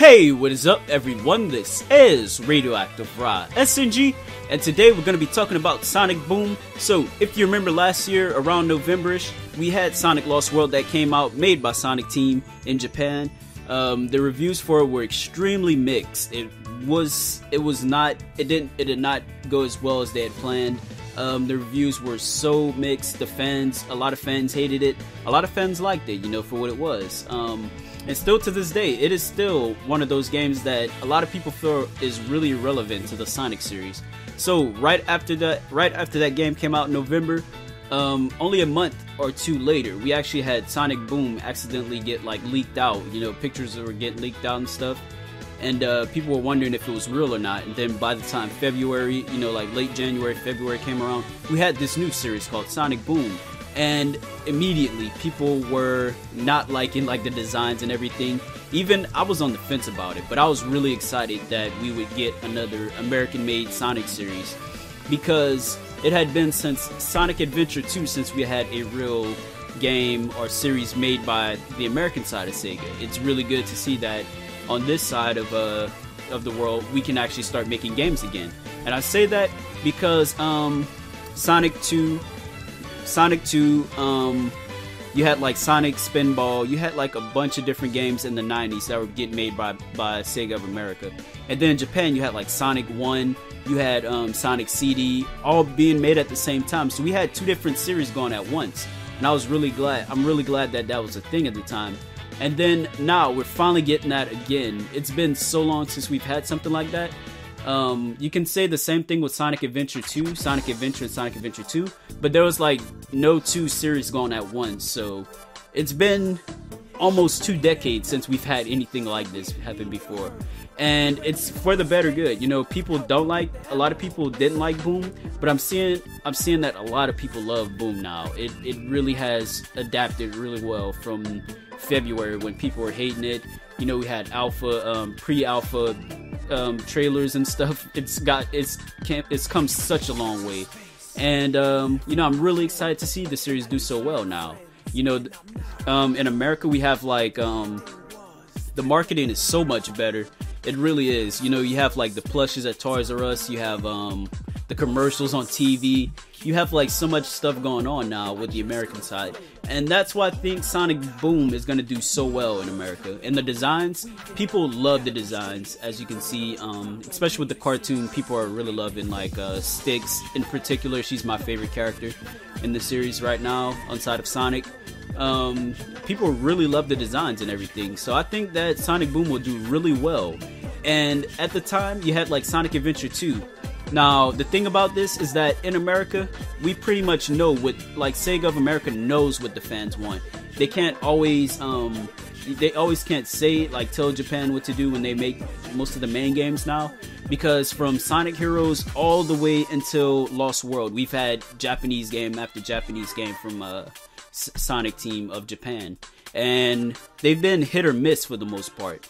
Hey, what is up everyone? This is RadioactiveRahsng, and today we're going to be talking about Sonic Boom. So, if you remember last year, around November-ish, we had Sonic Lost World that came out, made by Sonic Team in Japan. The reviews for it were extremely mixed. It did not go as well as they had planned. The reviews were so mixed. A lot of fans hated it. A lot of fans liked it, for what it was. And still to this day, it is still one of those games that a lot of people feel is really relevant to the Sonic series. So right after that game came out in November, only a month or two later, we actually had Sonic Boom accidentally get leaked out. Pictures were getting leaked out and stuff. And people were wondering if it was real or not. And then by the time February, late January, February came around, we had this new series called Sonic Boom. And immediately, people were not liking the designs and everything. Even I was on the fence about it, but I was really excited that we would get another American-made Sonic series, because it had been since Sonic Adventure 2 since we had a real game or series made by the American side of Sega. It's really good to see that on this side of the world we can actually start making games again. And I say that because Sonic 2, you had Sonic Spinball, you had a bunch of different games in the 90s that were getting made by Sega of America. And then in Japan you had Sonic 1, you had Sonic CD, all being made at the same time. So we had two different series going at once. And I'm really glad that that was a thing at the time. And then now we're finally getting that again. It's been so long since we've had something like that. You can say the same thing with Sonic Adventure 2, Sonic Adventure and Sonic Adventure 2, but there was no two series going at once. So it's been almost 2 decades since we've had anything like this happen before. And it's for the better good. People a lot of people didn't like Boom, but I'm seeing that a lot of people love Boom now. It really has adapted really well from February when people were hating it. We had alpha, pre-alpha trailers and stuff. It's come such a long way. And I'm really excited to see the series do so well now. In America we have the marketing is so much better. It really is. You have the plushes at Toys R Us, you have the commercials on TV. You have so much stuff going on now with the American side, and that's why I think Sonic Boom is going to do so well in America. And the designs, people love the designs, as you can see, especially with the cartoon. People are really loving Styx in particular. She's my favorite character in the series right now on side of Sonic. People really love the designs and everything, so I think that Sonic Boom will do really well. And at the time you had Sonic Adventure 2. Now the thing about this is that in America we pretty much know what Sega of America knows what the fans want. They can't always can't say tell Japan what to do when they make most of the main games now, because from Sonic Heroes all the way until Lost World we've had Japanese game after Japanese game from Sonic Team of Japan, and they've been hit or miss for the most part.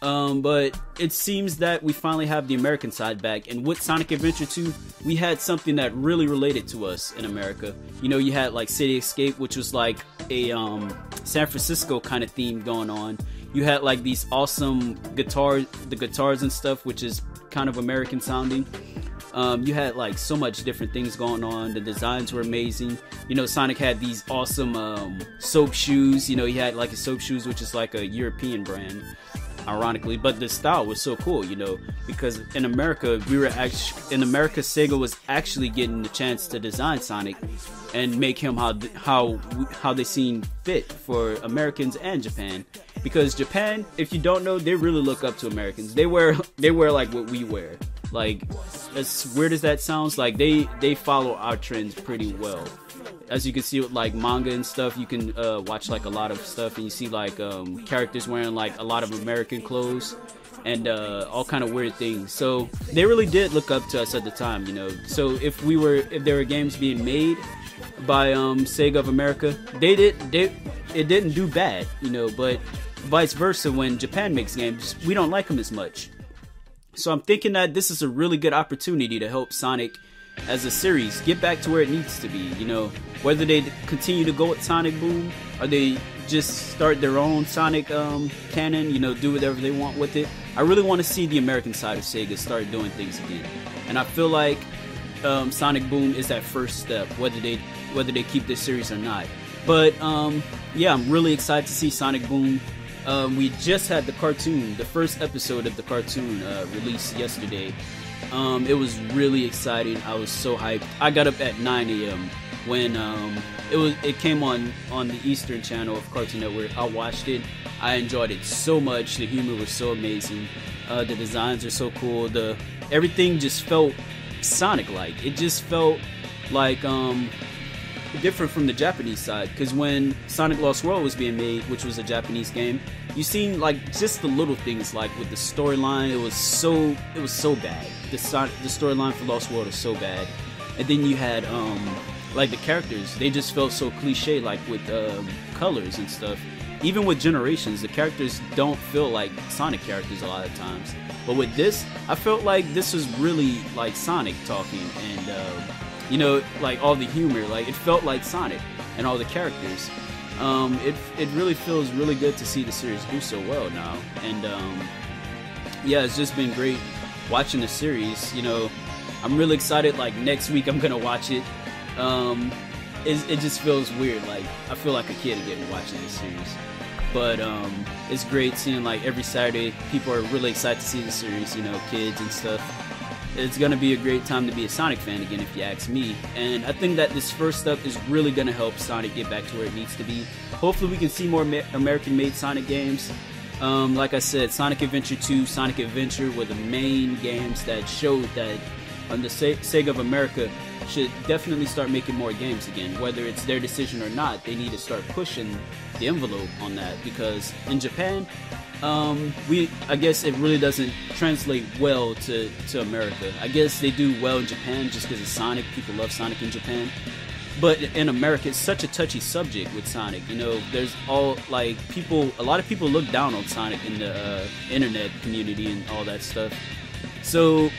But it seems that we finally have the American side back, and with Sonic Adventure 2 we had something that really related to us in America. You had City Escape, which was a San Francisco kind of theme going on. You had these awesome guitars and stuff, which is kind of American sounding. You had so much different things going on. The designs were amazing. Sonic had these awesome soap shoes. He had a soap shoes, which is a European brand, ironically, but the style was so cool, because in America Sega was actually getting the chance to design Sonic and make him how they seem fit for Americans and Japan. Because Japan, if you don't know, they really look up to Americans. They wear what we wear. As weird as that sounds, they follow our trends pretty well. As you can see with manga and stuff, you can watch a lot of stuff, and you see characters wearing a lot of American clothes and all kind of weird things. So they really did look up to us at the time, So if there were games being made by Sega of America, it didn't do bad, but vice versa, when Japan makes games, we don't like them as much. So I'm thinking that this is a really good opportunity to help Sonic as a series get back to where it needs to be. Whether they continue to go with Sonic Boom or they just start their own Sonic canon, you know, do whatever they want with it. I really want to see the American side of Sega start doing things again, and I feel like Sonic Boom is that first step, whether they keep this series or not. But yeah, I'm really excited to see Sonic Boom. We just had the cartoon, the first episode of the cartoon released yesterday. It was really exciting. I was so hyped. I got up at 9 a.m. when it came on the Eastern channel of Cartoon Network. I watched it. I enjoyed it so much. The humor was so amazing. The designs are so cool. Everything just felt Sonic-like. It just felt like different from the Japanese side, because when Sonic Lost World was being made, which was a Japanese game, you seen like just the little things, like with the storyline. It was so bad. The storyline for Lost World was so bad, and then you had like the characters, they just felt so cliche, like with colors and stuff. Even with Generations, the characters don't feel like Sonic characters a lot of times. But with this, I felt like this was really like Sonic talking, and you know, like all the humor, like it felt like Sonic and all the characters. It really feels really good to see the series do so well now, and yeah, it's just been great watching the series. You know, I'm really excited. Like next week, I'm gonna watch it. It just feels weird. Like I feel like a kid again watching this series. But it's great seeing like every Saturday people are really excited to see the series. You know, kids and stuff. It's going to be a great time to be a Sonic fan again, if you ask me. And I think that this first step is really going to help Sonic get back to where it needs to be. Hopefully we can see more American-made Sonic games. Like I said, Sonic Adventure 2, Sonic Adventure were the main games that showed that the Sega of America should definitely start making more games again. Whether it's their decision or not, they need to start pushing the envelope on that, because in Japan, I guess it really doesn't translate well to America. I guess they do well in Japan just because of Sonic. People love Sonic in Japan. But in America, it's such a touchy subject with Sonic. You know, there's all like a lot of people look down on Sonic in the internet community and all that stuff. So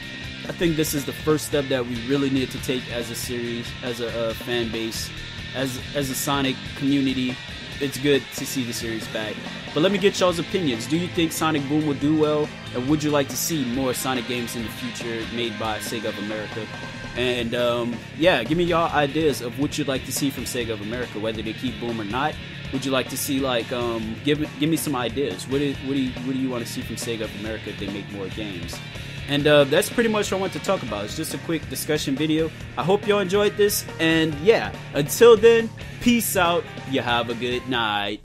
I think this is the first step that we really need to take as a series, as a fan base, as a Sonic community. It's good to see the series back. But let me get y'all's opinions. Do you think Sonic Boom will do well? And would you like to see more Sonic games in the future made by Sega of America? And yeah, give me y'all ideas of what you'd like to see from Sega of America, whether they keep Boom or not. Would you like to see, like, give me some ideas. What do you want to see from Sega of America if they make more games? And that's pretty much what I want to talk about. It's just a quick discussion video. I hope y'all enjoyed this. And yeah, until then, peace out. You have a good night.